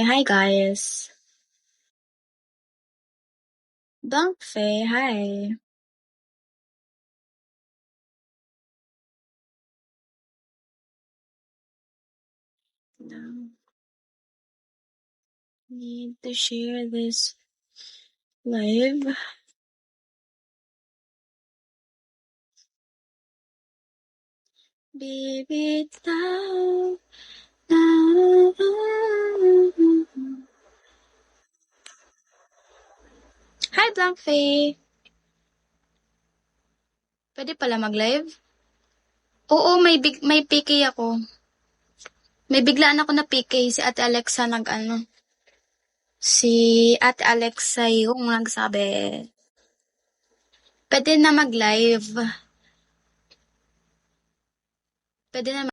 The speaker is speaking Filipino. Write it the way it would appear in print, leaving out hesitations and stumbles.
Hi guys. Blanc Fei, hi. Now, need to share this live. Baby, now. Hi Blanc Fei. Pwede pala mag-live? Oo, may PK ako. May biglaan ako na PK si Ate Alexa Si Ate Alexa yung nagsabi. Pwede na mag-live. Pwede na